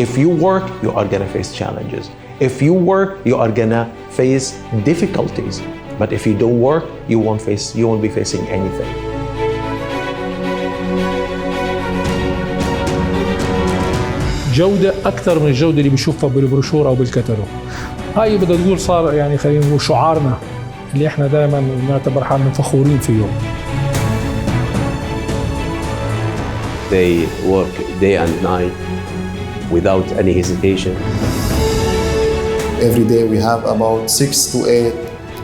If you work, you are gonna face challenges. If you work, you are gonna face difficulties. But if you don't work, you won't be facing anything. جودة أكثر من الجودة اللي بنشوفها بالبروشور أو بالكتالوج. هاي بدنا نقول صار يعني خلينا نقول شعارنا اللي احنا دائما نعتبر حالنا فخورين فيه. They work day and night without any hesitation. Every day we have about 6 to 8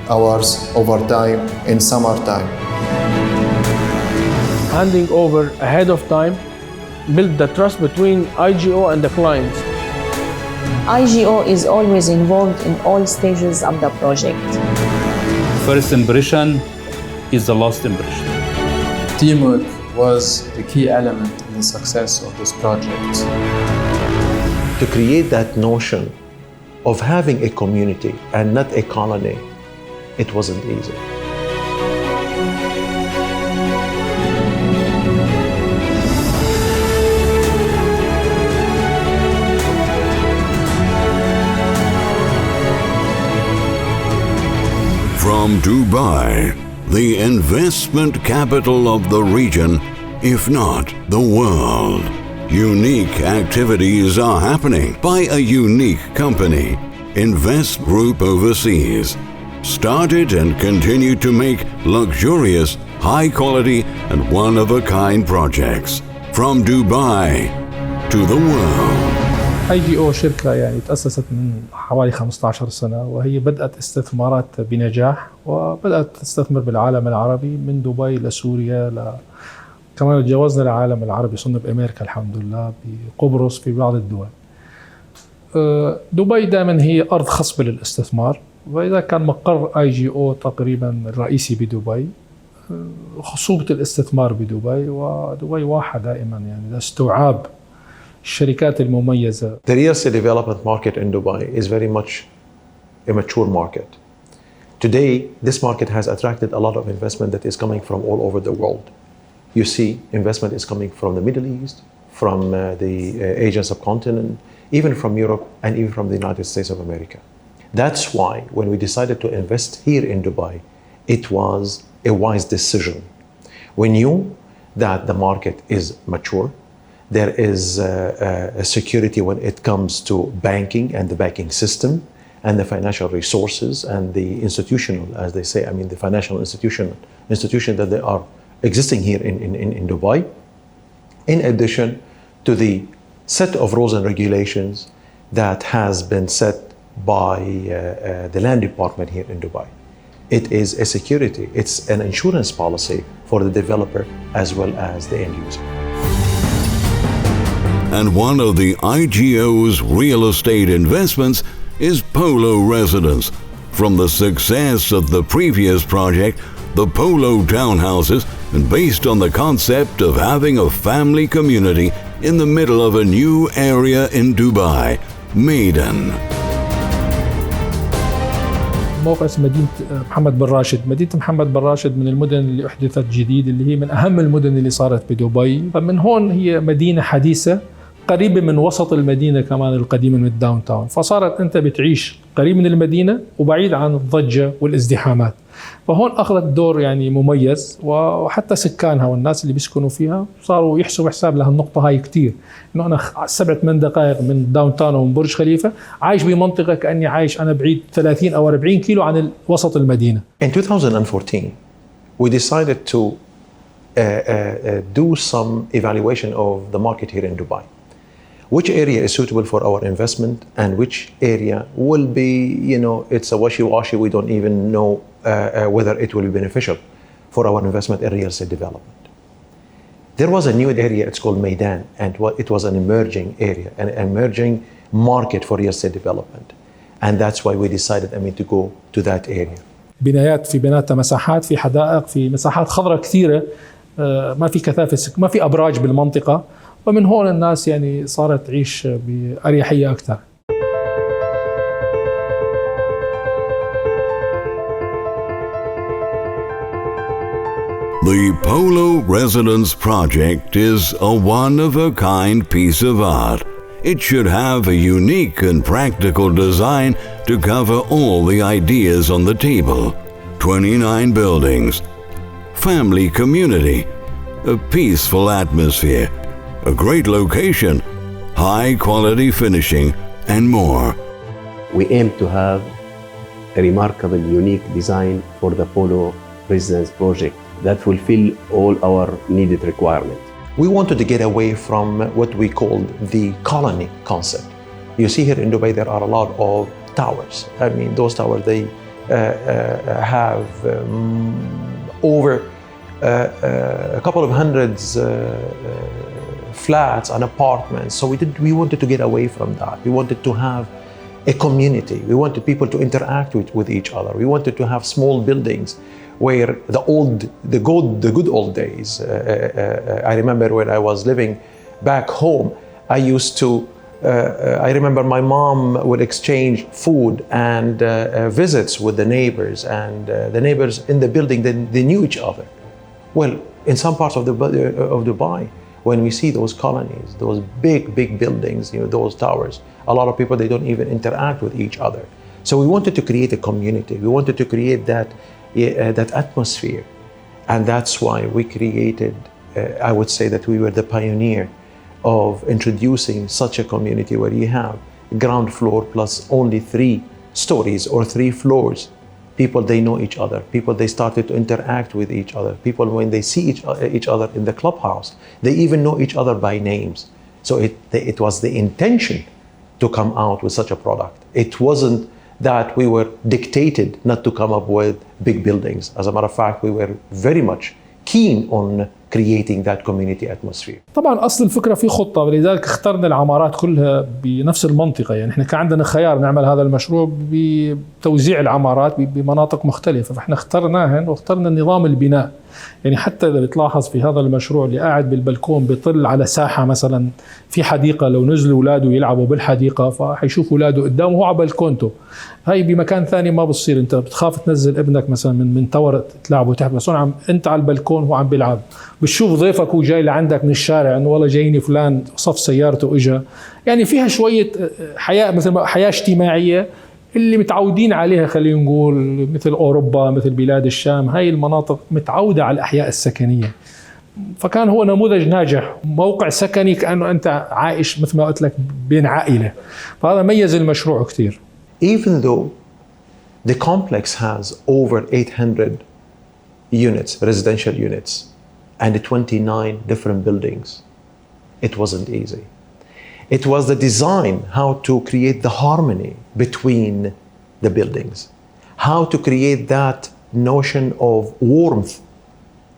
hours overtime in summertime. Handing over ahead of time build the trust between IGO and the clients. IGO is always involved in all stages of the project. First impression is the last impression. Teamwork was the key element in the success of this project. To create that notion of having a community and not a colony, it wasn't easy. From Dubai, the investment capital of the region, if not the world, unique activities are happening by a unique company, Invest Group Overseas, started and continue to make luxurious, high-quality and one-of-a-kind projects from Dubai to the world. IGO شركة يعني تأسست من حوالي 15 سنة، وهي بدأت استثمارات بنجاح وبدأت تستثمر بالعالم العربي من دبي لسوريا كمان تجاوزنا العالم العربي، صرنا بأمريكا الحمد لله، بقبرص، في بعض الدول. دبي دائما هي أرض خصبة للاستثمار، وإذا كان مقر IGO تقريبا الرئيسي بدبي، خصوبة الاستثمار بدبي، ودبي واحد دائما يعني استوعاب الشركات المميزة. The real estate development market in Dubai is very much a mature market. Today, this market has attracted a lot of investment that is coming from all over the world. You see, investment is coming from the Middle East, from the Asian subcontinent, even from Europe, and even from the United States of America. That's why when we decided to invest here in Dubai, it was a wise decision. We knew that the market is mature. There is a security when it comes to banking and the banking system and the financial resources and the institutional, as they say, I mean the financial institution that they are existing here in Dubai. In addition to the set of rules and regulations that has been set by the land department here in Dubai. It is a security, it's an insurance policy for the developer as well as the end user. And one of the IGO's real estate investments is Polo Residences. From the success of the previous project, the Polo townhouses, and based on the concept of having a family community in the middle of a new area in Dubai, Maidan. موقع اسمه مدينة محمد بن راشد. مدينة محمد بن راشد من المدن اللي أحدثت جديد، اللي هي من أهم المدن اللي صارت بدبي. فمن هون هي مدينة حديثة قريبة من وسط المدينة كمان القديمة من الداون تاون، فصارت أنت بتعيش قريب من المدينة وبعيد عن الضجة والازدحامات. فهون أخذت دور يعني مميز، وحتى سكانها والناس اللي بيسكنوا فيها صاروا يحسبوا حساب لهالنقطة هاي كتير، إنه أنا 7-8 دقائق من داون تاون ومن برج خليفة عايش بمنطقة كأني عايش أنا بعيد 30 أو 40 كيلو عن وسط المدينة. In 2014, we decided to do some evaluation of the market here in Dubai. Which area is suitable for our investment and which area will be, it's a wishy-washy, we don't even know whether it will be beneficial for our investment in real estate development. There was a new area, it's called Maidan, and it was an emerging area, an emerging market for real estate development. And that's why we decided, to go to that area. بنايات في بيناتها مساحات، في حدائق، في مساحات خضراء كثيرة، ما في كثافة، ما في أبراج بالمنطقة، ومن هون الناس يعني صارت تعيش بأريحية أكثر. The Polo Residence project is a one-of-a-kind piece of art. It should have a unique and practical design to cover all the ideas on the table. 29 buildings, family community, a peaceful atmosphere, a great location, high-quality finishing, and more. We aim to have a remarkable, unique design for the Polo Residence project that fulfill all our needed requirements. We wanted to get away from what we called the colony concept. You see here in Dubai, there are a lot of towers. I mean, those towers, they have over a couple of hundreds flats and apartments. So we wanted to get away from that. We wanted to have a community. We wanted people to interact with each other. We wanted to have small buildings where the good old days. I remember when I was living back home, I remember my mom would exchange food and visits with the neighbors, and the neighbors in the building, they knew each other. Well, in some parts of Dubai, when we see those colonies, those big buildings, those towers, a lot of people, they don't even interact with each other. So we wanted to create a community. We wanted to create that atmosphere. And that's why we created, I would say that we were the pioneer of introducing such a community where you have ground floor plus only 3 stories or 3 floors. People, they know each other. People, they started to interact with each other. People, when they see each other in the clubhouse, they even know each other by names. So it was the intention to come out with such a product. It wasn't that we were dictated not to come up with big buildings. As a matter of fact, we were very much keen on creating that community atmosphere. طبعا اصل الفكره في خطه، ولذلك اخترنا العمارات كلها بنفس المنطقه. يعني احنا كان عندنا خيار نعمل هذا المشروع بتوزيع العمارات بمناطق مختلفه، فاحنا اخترناهن واخترنا نظام البناء. يعني حتى اذا بتلاحظ في هذا المشروع اللي قاعد بالبلكون بيطل على ساحه مثلا في حديقه، لو نزلوا اولاده يلعبوا بالحديقه فحيشوفوا اولاده قدامه وهو على بلكونته. هاي بمكان ثاني ما بتصير، انت بتخاف تنزل ابنك مثلا من تور تلعبوا تحت، بس هون انت على البلكون هو عم بيلعب. بتشوف ضيفك هو جاي لعندك من الشارع انه والله جايني فلان صف سيارته اجى. يعني فيها شويه حياه، مثل حياه اجتماعيه اللي متعودين عليها، خلينا نقول مثل اوروبا، مثل بلاد الشام. هاي المناطق متعوده على الاحياء السكنيه، فكان هو نموذج ناجح، موقع سكني كانه انت عايش مثل ما قلت لك بين عائله. فهذا ميز المشروع كثير. Even though the complex has over 800 units, residential units, and 29 different buildings, it wasn't easy. It was the design, how to create the harmony between the buildings, how to create that notion of warmth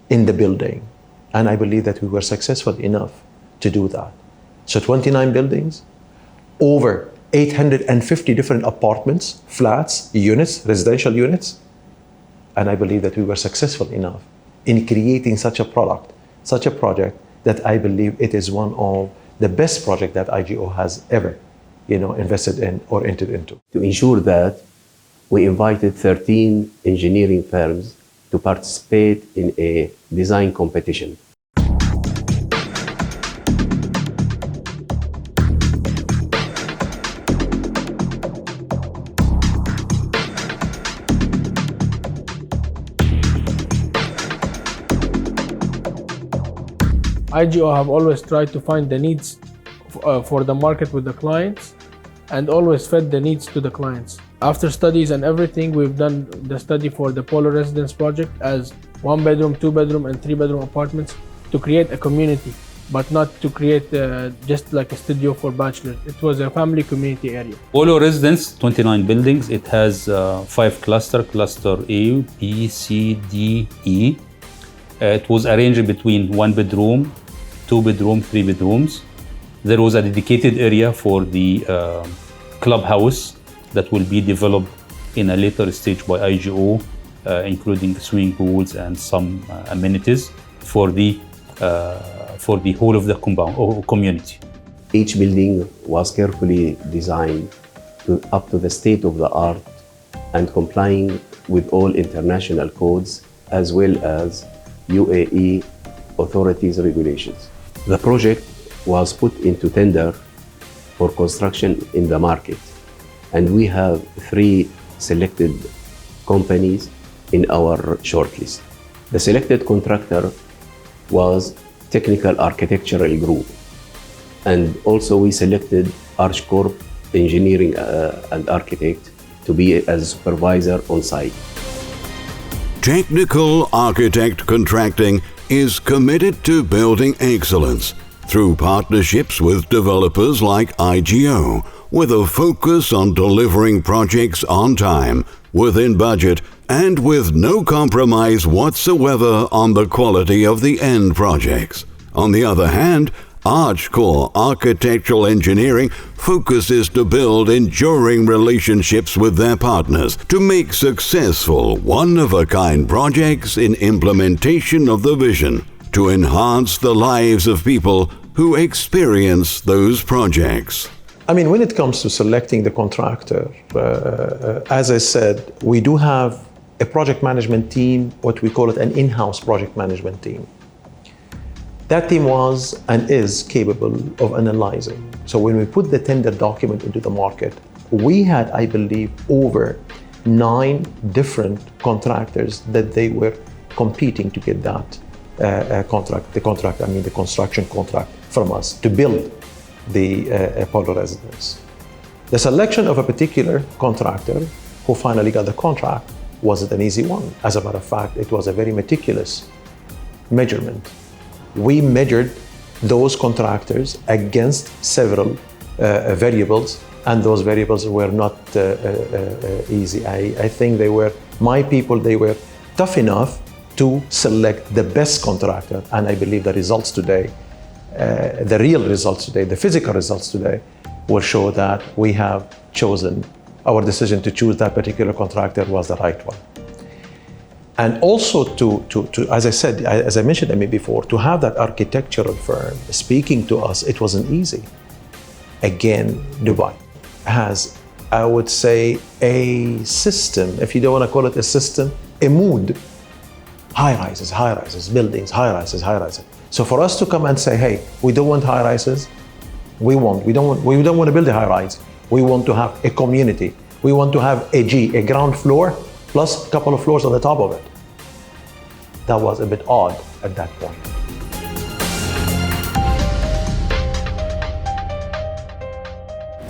in the building. And I believe that we were successful enough to do that. So 29 buildings, over 850 different apartments, flats, units, residential units. And I believe that we were successful enough in creating such a product, such a project, that I believe it is one of the best project that IGO has ever, invested in or entered into. To ensure that, we invited 13 engineering firms to participate in a design competition. IGO have always tried to find the needs for the market with the clients and always fed the needs to the clients. After studies and everything, we've done the study for the Polo Residence project as 1 bedroom, 2 bedroom and 3 bedroom apartments to create a community, but not to create just like a studio for bachelors. It was a family community area. Polo Residence, 29 buildings. It has 5 cluster A, B, C, D, E. It was arranged between 1 bedroom, 2 bedroom, 3 bedrooms. There was a dedicated area for the clubhouse that will be developed in a later stage by IGO, including swimming pools and some amenities for the whole of the compound or community. Each building was carefully designed up to the state of the art and complying with all international codes, as well as UAE authorities regulations. The project was put into tender for construction in the market, and we have 3 selected companies in our shortlist. The selected contractor was Technical Architectural Group, and also we selected Archcorp Engineering and Architect to be as supervisor on site. Technical Architect Contracting is committed to building excellence through partnerships with developers like IGO, with a focus on delivering projects on time, within budget, and with no compromise whatsoever on the quality of the end projects. On the other hand, Archcore Architectural Engineering focuses to build enduring relationships with their partners to make successful one-of-a-kind projects in implementation of the vision to enhance the lives of people who experience those projects. I mean, when it comes to selecting the contractor, as I said, we do have a project management team, what we call it an in-house project management team. That team was and is capable of analyzing. So when we put the tender document into the market, we had, I believe, over 9 different contractors that they were competing to get that contract, the construction contract from us to build the Polo Residence. The selection of a particular contractor who finally got the contract wasn't an easy one. As a matter of fact, it was a very meticulous measurement. We measured those contractors against several variables, and those variables were not easy. I think they were tough enough to select the best contractor, and I believe the results today, the real results today, the physical results today, will show that we have chosen, our decision to choose that particular contractor was the right one. And also as I said, as I mentioned before, to have that architectural firm speaking to us, it wasn't easy. Again, Dubai has, I would say, a system, if you don't want to call it a system, a mood. High-rises, buildings, high-rises. So for us to come and say, hey, we don't want high-rises, we don't want to build a high-rise. We want to have a community. We want to have a ground floor, plus a couple of floors on the top of it. That was a bit odd at that point.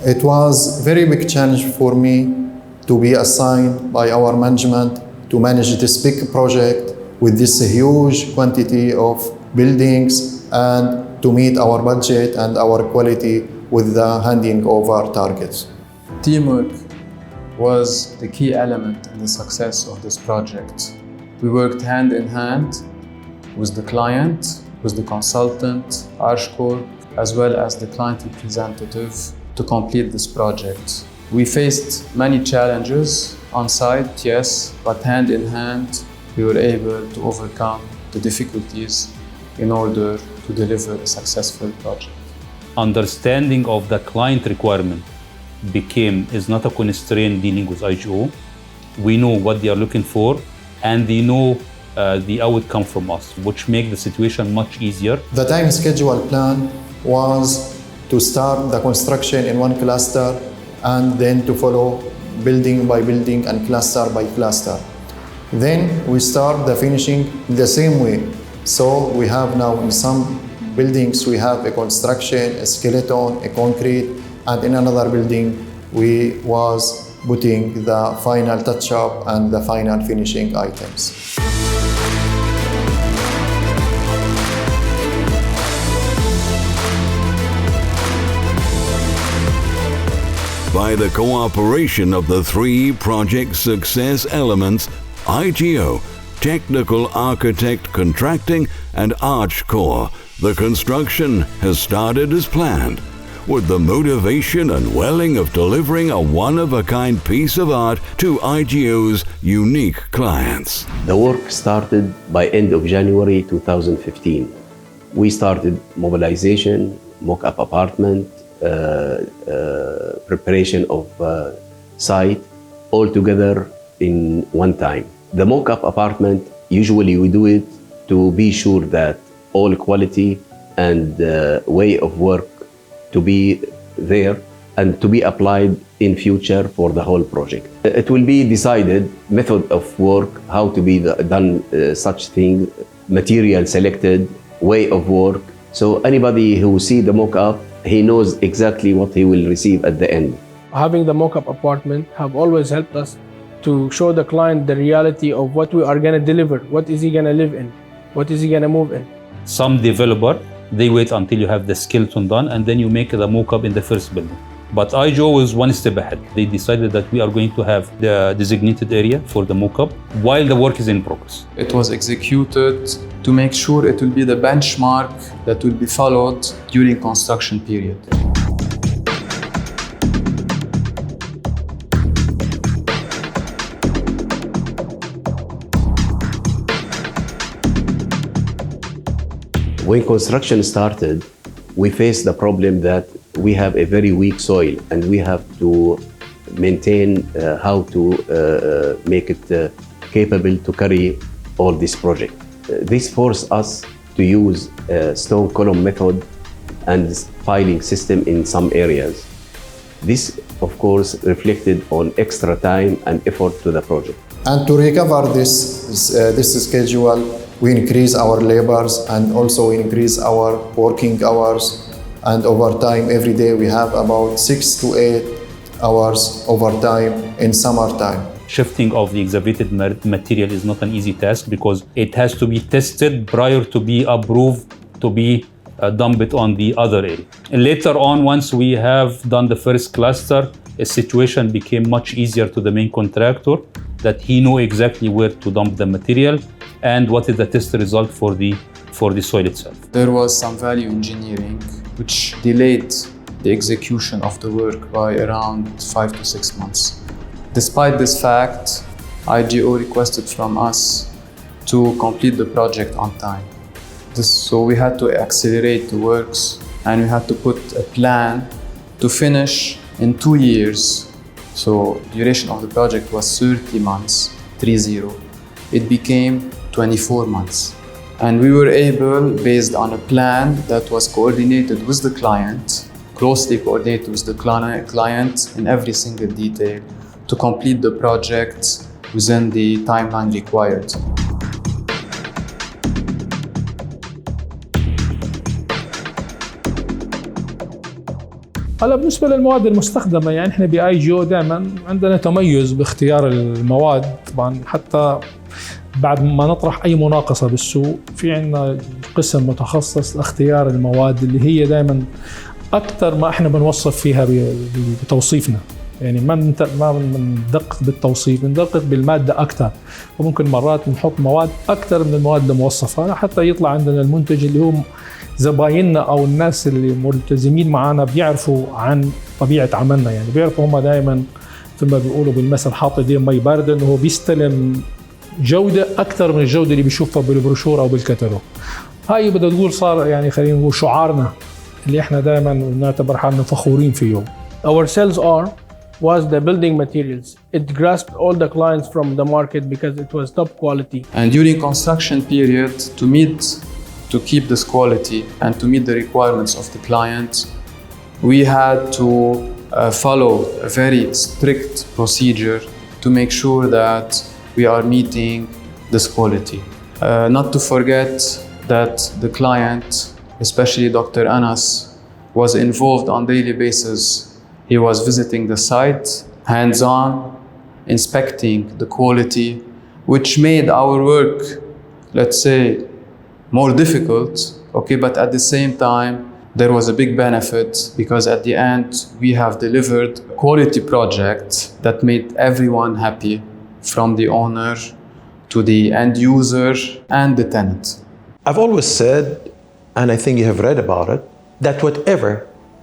It was a very big challenge for me to be assigned by our management to manage this big project with this huge quantity of buildings and to meet our budget and our quality with the handing over targets. Teamwork was the key element in the success of this project. We worked hand in hand with the client, with the consultant, Archcorp, as well as the client representative to complete this project. We faced many challenges on site, yes, but hand in hand, we were able to overcome the difficulties in order to deliver a successful project. Understanding of the client requirement is not a constraint dealing with IGO. We know what they are looking for, and they know the outcome from us, which makes the situation much easier. The time schedule plan was to start the construction in one cluster and then to follow building by building and cluster by cluster. Then we start the finishing the same way. So we have now in some buildings we have a construction, a skeleton, a concrete, and in another building we was putting the final touch-up and the final finishing items. By the cooperation of the 3 project success elements, IGO, Technical Architect Contracting, and Archcore, the construction has started as planned, with the motivation and welling of delivering a one-of-a-kind piece of art to IGO's unique clients. The work started by end of January 2015. We started mobilization, mock-up apartment, preparation of site, all together in one time. The mock-up apartment, usually we do it to be sure that all quality and way of work to be there and to be applied in future for the whole project. It will be decided method of work, how to be done such thing, material selected, way of work. So anybody who see the mock-up, he knows exactly what he will receive at the end. Having the mock-up apartment have always helped us to show the client the reality of what we are going to deliver. What is he going to live in? What is he going to move in? Some developer, they wait until you have the skeleton done and then you make the mock-up in the first building. But IGO was one step ahead. They decided that we are going to have the designated area for the mock-up while the work is in progress. It was executed to make sure it will be the benchmark that will be followed during construction period. When construction started, we faced the problem that we have a very weak soil and we have to maintain how to make it capable to carry all this project. This forced us to use stone column method and piling system in some areas. This, of course, reflected on extra time and effort to the project. And to recover this schedule, we increase our labors and also we increase our working hours. And overtime, every day we have about 6 to 8 hours overtime in summertime. Shifting of the excavated material is not an easy task because it has to be tested prior to be approved to be dumped on the other area. And later on, once we have done the first cluster, a situation became much easier to the main contractor that he knew exactly where to dump the material and what is the test result for the soil itself. There was some value engineering which delayed the execution of the work by around 5 to 6 months. Despite this fact, IGO requested from us to complete the project on time. So we had to accelerate the works and we had to put a plan to finish in 2 years. So duration of the project was 30 months, 30. It became 24 months. And we were able, based on a plan that was coordinated with the client, closely coordinated with the client in every single detail, to complete the project within the timeline required. هلا بالنسبه للمواد المستخدمه يعني احنا باي جي او دائما عندنا تميز باختيار المواد. طبعا حتى بعد ما نطرح اي مناقصه بالسوق في عندنا قسم متخصص لاختيار المواد اللي هي دائما اكثر ما احنا بنوصف فيها بتوصيفنا. يعني ما بندقق بالتوصيف، بندقق بالماده اكثر، وممكن مرات نحط مواد اكثر من المواد الموصفه حتى يطلع عندنا المنتج اللي هو زبايننا او الناس اللي ملتزمين معنا بيعرفوا عن طبيعه عملنا. يعني بيعرفوا هم دائما مثل ما بيقولوا بالمثل حاط ايدين مي بارده انه هو بيستلم جوده اكثر من الجوده اللي بيشوفها بالبروشور او بالكتالوج. هاي بدنا نقول صار يعني خلينا نقول شعارنا اللي احنا دائما نعتبر حالنا فخورين فيه. Our sales arm was the building materials. It grasped all the clients from the market because it was top quality. And during construction period, to keep this quality and to meet the requirements of the client, we had to follow a very strict procedure to make sure that we are meeting this quality. Not to forget that the client, especially Dr. Anas, was involved on daily basis. He was visiting the site, hands-on, inspecting the quality, which made our work, let's say, more difficult, okay, but at the same time, there was a big benefit because at the end, we have delivered a quality project that made everyone happy, from the owner to the end user and the tenant. I've always said, and I think you have read about it, that whatever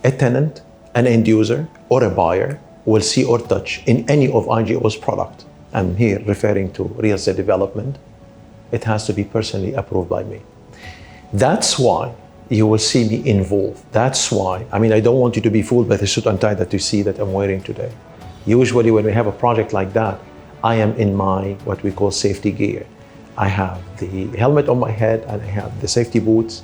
a tenant, an end user, or a buyer will see or touch in any of IGO's product, I'm here referring to real estate development, it has to be personally approved by me. That's why you will see me involved. That's why, I mean, I don't want you to be fooled by the suit and tie that you see that I'm wearing today. Usually when we have a project like that, I am in my, what we call safety gear. I have the helmet on my head and I have the safety boots,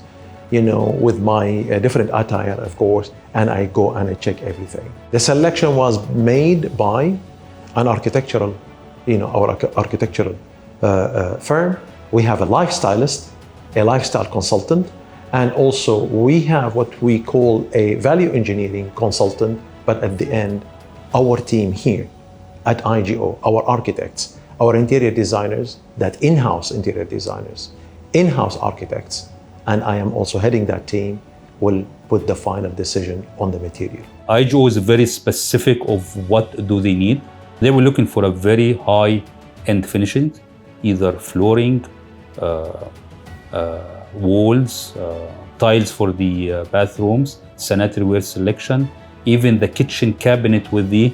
with my different attire, of course, and I go and I check everything. The selection was made by an architectural, our architectural firm. We have a lifestylist, a lifestyle consultant, and also we have what we call a value engineering consultant, but at the end, our team here at IGO, our architects, our interior designers, that in-house interior designers, in-house architects, and I am also heading that team, will put the final decision on the material. IGO is very specific of what do they need. They were looking for a very high-end finishing, either flooring, walls, tiles for the bathrooms, sanitary ware selection, even the kitchen cabinet with the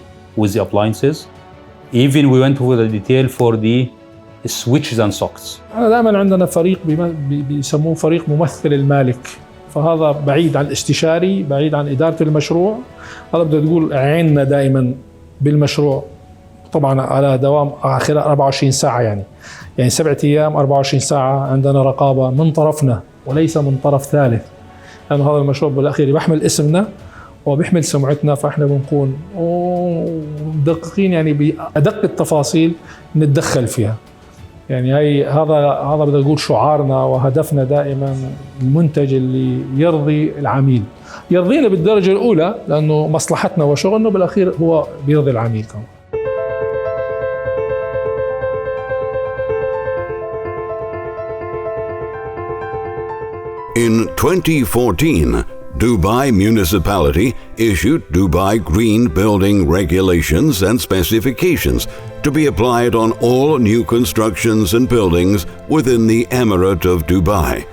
appliances. Even we went over the detail for the switches and sockets. دائما عندنا فريق بيسموه فريق ممثل المالك، فهذا بعيد عن الاستشاري، بعيد عن إدارة المشروع. هذا بدنا تقول عيننا دائما بالمشروع، طبعا على دوام خلال 24 ساعة، يعني 7 أيام 24 ساعة عندنا رقابة من طرفنا وليس من طرف ثالث، لأن هذا المشروع بالأخير بيحمل اسمنا وبيحمل سمعتنا، فإحنا بنكون مدققين بأدق التفاصيل نتدخل فيها. هذا بدنا نقول شعارنا وهدفنا دائما المنتج اللي يرضي العميل، يرضينا بالدرجة الأولى لأنه مصلحتنا وشغلنا، بالأخير هو بيرضي العميل كمان. In 2014, Dubai Municipality issued Dubai Green Building Regulations and Specifications to be applied on all new constructions and buildings within the Emirate of Dubai,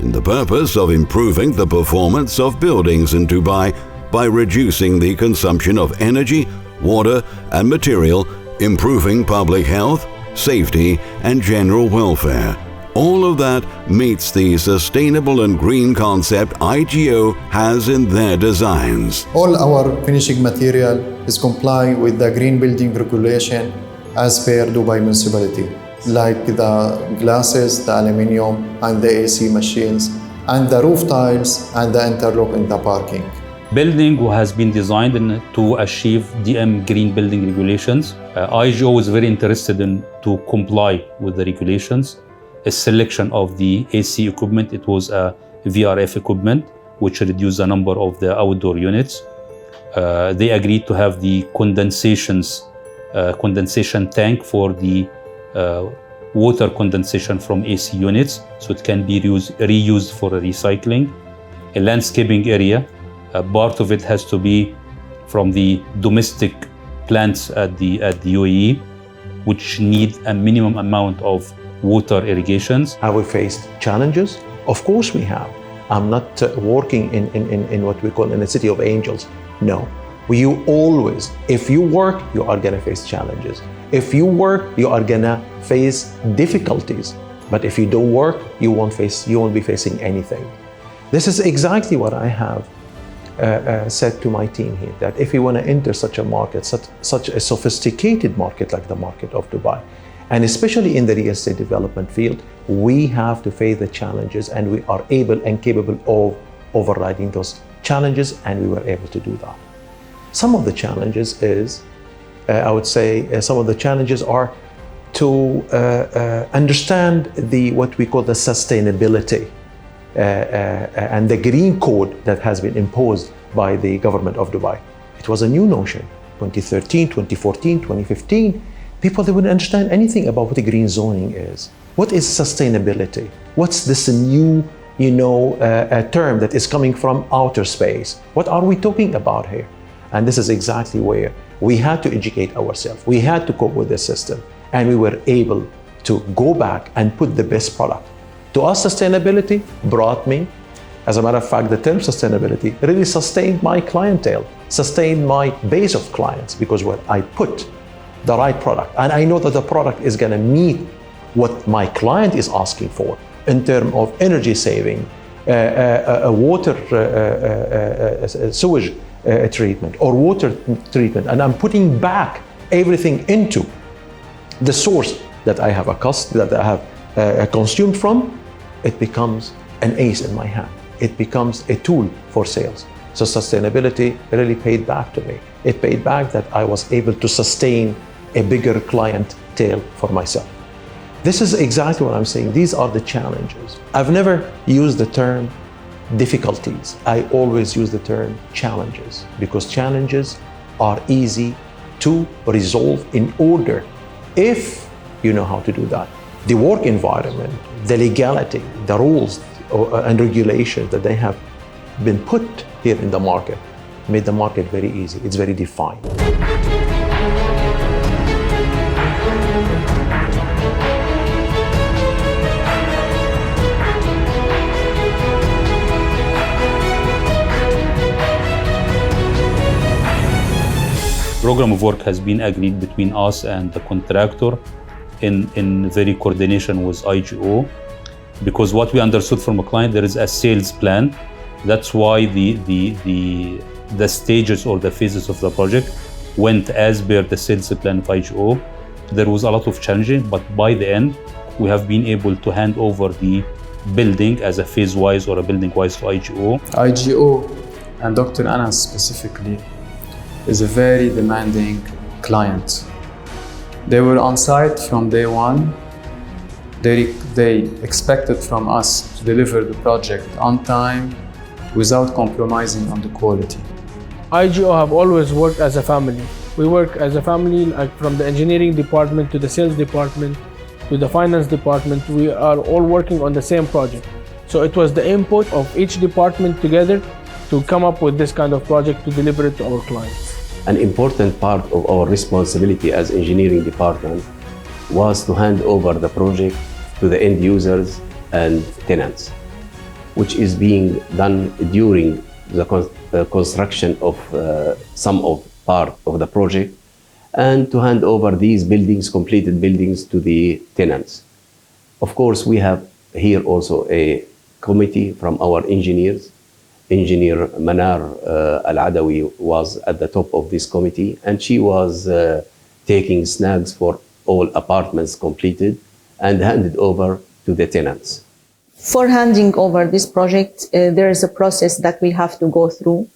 in the purpose of improving the performance of buildings in Dubai by reducing the consumption of energy, water, and material, improving public health, safety, and general welfare. All of that meets the sustainable and green concept IGO has in their designs. All our finishing material is comply with the green building regulation as per Dubai Municipality, like the glasses, the aluminium, and the AC machines, and the roof tiles and the interlock in the parking. Building has been designed to achieve DM Green Building Regulations. IGO is very interested in to comply with the regulations. A selection of the AC equipment, it was a VRF equipment, which reduced the number of the outdoor units. They agreed to have the condensation tank for the water condensation from AC units, so it can be reused for recycling. A landscaping area, part of it has to be from the domestic plants at the UAE, which need a minimum amount of water irrigations. Have we faced challenges? Of course we have. I'm not working in what we call in a city of angels. No. You always, if you work, you are gonna face challenges. If you work, you are gonna face difficulties. But if you don't work, you won't be facing anything. This is exactly what I have said to my team here, that if you wanna enter such a market, such a sophisticated market like the market of Dubai, and especially in the real estate development field, we have to face the challenges, and we are able and capable of overriding those challenges, and we were able to do that. Some of the challenges is, I would say, some of the challenges are to understand what we call the sustainability and the green code that has been imposed by the government of Dubai. It was a new notion, 2013, 2014, 2015. People, they wouldn't understand anything about what a green zoning is. What is sustainability? What's this new, term that is coming from outer space? What are we talking about here? And this is exactly where we had to educate ourselves. We had to cope with the system, and we were able to go back and put the best product. To us, sustainability brought me, as a matter of fact, the term sustainability really sustained my clientele, sustained my base of clients, because when I put the right product, and I know that the product is going to meet what my client is asking for in terms of energy saving, water sewage treatment or water treatment, and I'm putting back everything into the source that I have consumed from, it becomes an ace in my hand. It becomes a tool for sales. So sustainability really paid back to me. It paid back that I was able to sustain a bigger clientele for myself. This is exactly what I'm saying. These are the challenges. I've never used the term difficulties. I always use the term challenges, because challenges are easy to resolve in order if you know how to do that. The work environment, the legality, the rules and regulations that they have been put here in the market made the market very easy. It's very defined. Program of work has been agreed between us and the contractor in very coordination with IGO, because what we understood from a client, there is a sales plan. That's why the stages or the phases of the project went as per the sales plan of IGO. There was a lot of challenges, but by the end, we have been able to hand over the building as a phase-wise or a building-wise to IGO. IGO and Dr. Anas specifically is a very demanding client. They were on site from day one. They expected from us to deliver the project on time without compromising on the quality. IGO have always worked as a family. We work as a family, like from the engineering department to the sales department to the finance department. We are all working on the same project. So it was the input of each department together to come up with this kind of project to deliver it to our clients. An important part of our responsibility as engineering department was to hand over the project to the end users and tenants, which is being done during the construction of some of part of the project, and to hand over these buildings, completed buildings, to the tenants. Of course, we have here also a committee from our engineers. Engineer Manar Al-Adawi was at the top of this committee, and she was taking snags for all apartments completed and handed over to the tenants. For handing over this project, there is a process that we have to go through,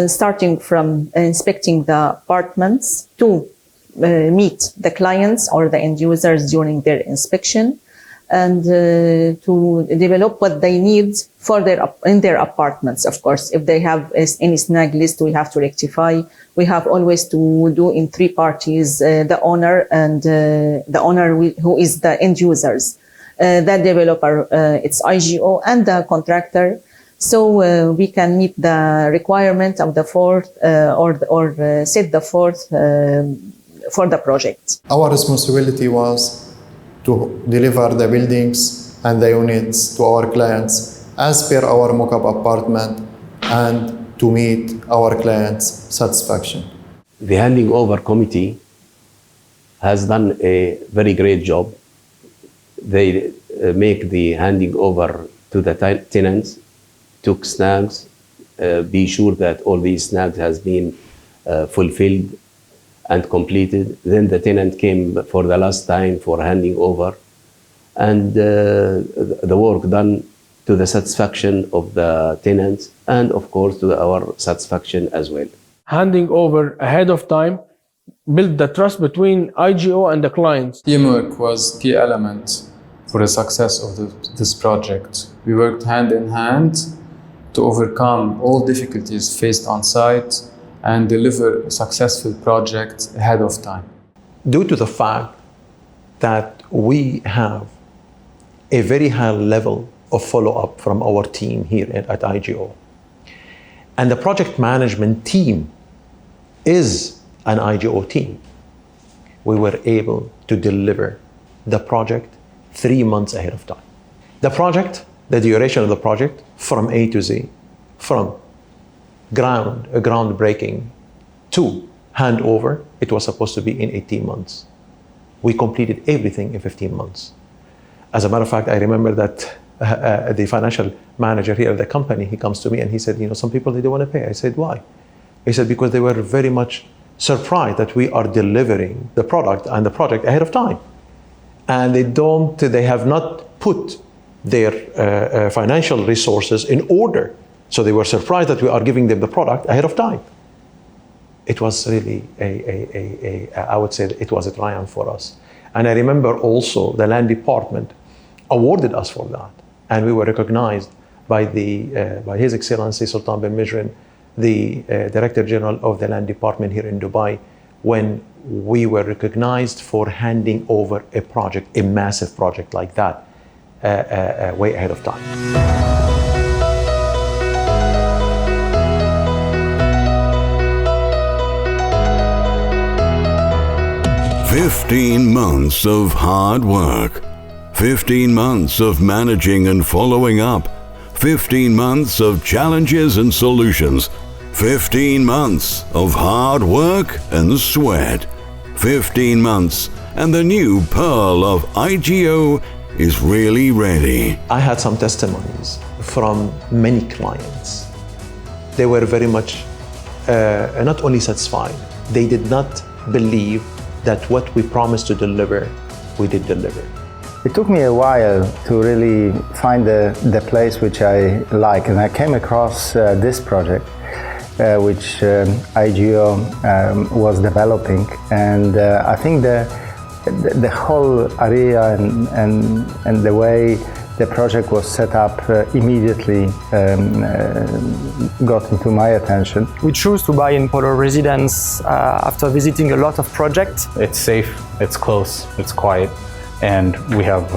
starting from inspecting the apartments to meet the clients or the end users during their inspection, and to develop what they need for in their apartments. Of course, if they have any snag list, we have to rectify. We have always to do in three parties: the owner and the owner who is the end users, the developer, it's IGO, and the contractor. So we can meet the requirement of the fourth or set the fourth for the project. Our responsibility was to deliver the buildings and the units to our clients as per our mock-up apartment and to meet our clients' satisfaction. The handing over committee has done a very great job. They make the handing over to the tenants, took snags, be sure that all these snags has been fulfilled and completed. Then the tenant came for the last time for handing over, and the work done to the satisfaction of the tenants and of course to our satisfaction as well. Handing over ahead of time build the trust between IGO and the clients. Teamwork was key element for the success of this project. We worked hand in hand to overcome all difficulties faced on site and deliver a successful project ahead of time. Due to the fact that we have a very high level of follow-up from our team here at IGO, and the project management team is an IGO team, we were able to deliver the project 3 months ahead of time. The project, the duration of the project from A to Z, from groundbreaking to handover, it was supposed to be in 18 months. We completed everything in 15 months. As a matter of fact, I remember that the financial manager here at the company, he comes to me and he said, some people, they don't want to pay. I said, why? He said, because they were very much surprised that we are delivering the product and the project ahead of time. and they have not put their financial resources in order. So they were surprised that we are giving them the product ahead of time. It was really I would say it was a triumph for us. And I remember also the land department awarded us for that. And we were recognized by His Excellency Sultan bin Mijrin, the Director General of the Land Department here in Dubai, when we were recognized for handing over a project, a massive project like that, way ahead of time. 15 months of hard work, 15 months of managing and following up, 15 months of challenges and solutions, 15 months of hard work and sweat, 15 months, and the new pearl of IGO is really ready. I had some testimonies from many clients. They were very much not only satisfied, they did not believe that what we promised to deliver, we did deliver. It took me a while to really find the place which I like, and I came across this project which IGO was developing, and I think the whole area and the way the project was set up immediately got into my attention. We chose to buy in Polo Residence after visiting a lot of projects. It's safe, it's close, it's quiet, and we have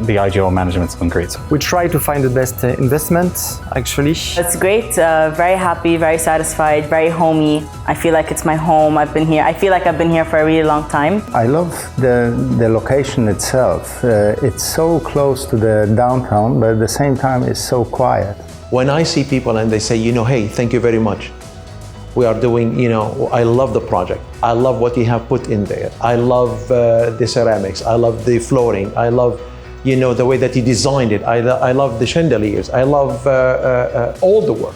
the IGO management's been great. We try to find the best investment, actually. It's great, very happy, very satisfied, very homey. I feel like it's my home. I've been here. I feel like I've been here for a really long time. I love the location itself. It's so close to the downtown, but at the same time it's so quiet. When I see people and they say, hey, thank you very much. We are doing, I love the project. I love what you have put in there. I love the ceramics. I love the flooring. I love, the way that you designed it. I love the chandeliers. I love all the work.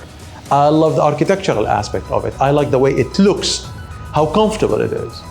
I love the architectural aspect of it. I like the way it looks, how comfortable it is.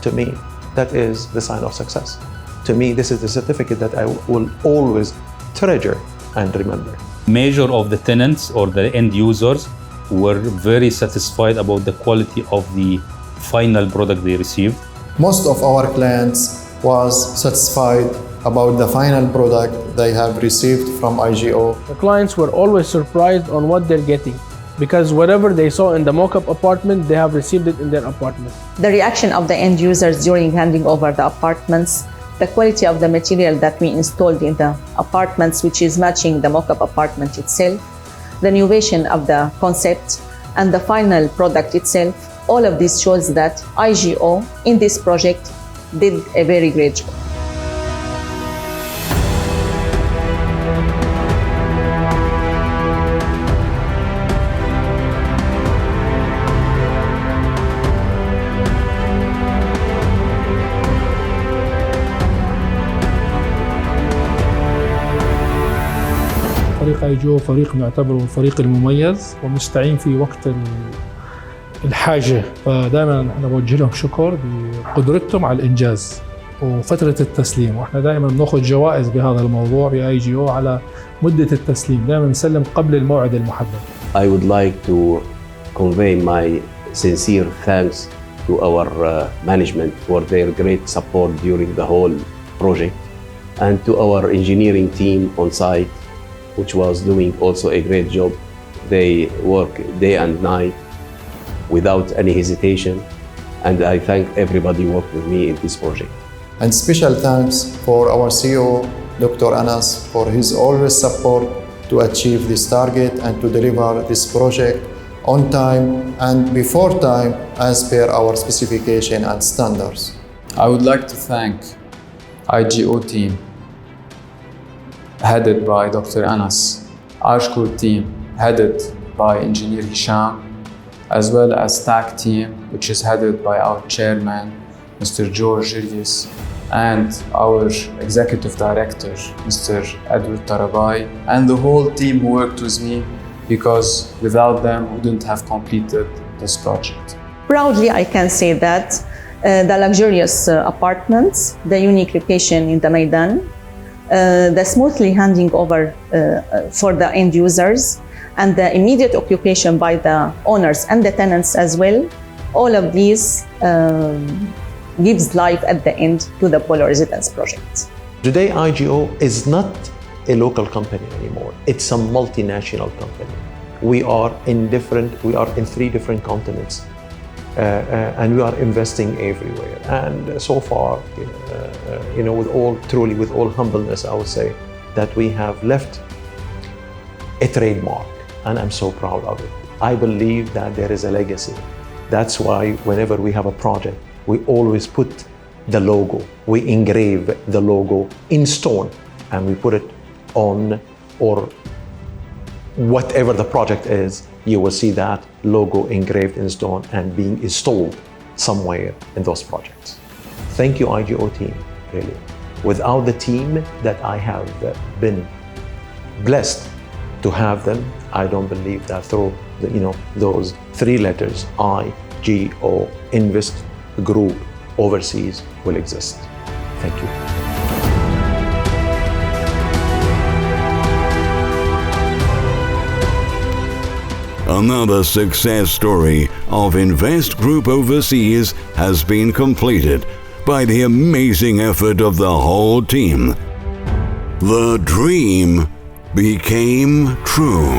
To me, that is the sign of success. To me, this is the certificate that I will always treasure and remember. Major of the tenants or the end users were very satisfied about the quality of the final product they received. Most of our clients was satisfied about the final product they have received from IGO. The clients were always surprised on what they're getting, because whatever they saw in the mock-up apartment, they have received it in their apartment. The reaction of the end users during handing over the apartments, the quality of the material that we installed in the apartments, which is matching the mock-up apartment itself, the innovation of the concept, and the final product itself, all of this shows that IGO in this project did a very great job. فريق IGO فريق نعتبره الفريق المميز ومستعين في وقت الحاجة، فدائما احنا بوجه لهم شكر بقدرتهم على الإنجاز وفترة التسليم، واحنا دائما بناخذ جوائز بهذا الموضوع IGO على مدة التسليم، دائما نسلم قبل الموعد المحدد. I would like to convey my sincere thanks to our management for their great support during the whole project, and to our engineering team on site, which was doing also a great job. They work day and night without any hesitation, and I thank everybody who worked with me in this project. And special thanks for our CEO, Dr. Anas, for his always support to achieve this target and to deliver this project on time and before time as per our specification and standards. I would like to thank IGO team headed by Dr. Anas, Ashkur team headed by Engineer Hisham, as well as TAC team, which is headed by our chairman, Mr. George Julius, and our executive director, Mr. Edward Tarabai, and the whole team who worked with me, because without them, we wouldn't have completed this project. Proudly, I can say that the luxurious apartments, the unique location in the Maidan, the smoothly handing over for the end users, and the immediate occupation by the owners and the tenants as well. All of these gives life at the end to the Polo Residence project. Today, IGO is not a local company anymore. It's a multinational company. We are in 3 different continents, and we are investing everywhere. And so far, with all humbleness, I would say that we have left a trademark, and I'm so proud of it. I believe that there is a legacy. That's why whenever we have a project, we always put the logo. We engrave the logo in stone, and we put it on, or whatever the project is, you will see that logo engraved in stone and being installed somewhere in those projects. Thank you, IGO team, really. Without the team that I have been blessed to have them, I don't believe that through those 3 letters, IGO, Invest Group Overseas, will exist. Thank you. Another success story of Invest Group Overseas has been completed by the amazing effort of the whole team. The dream became true.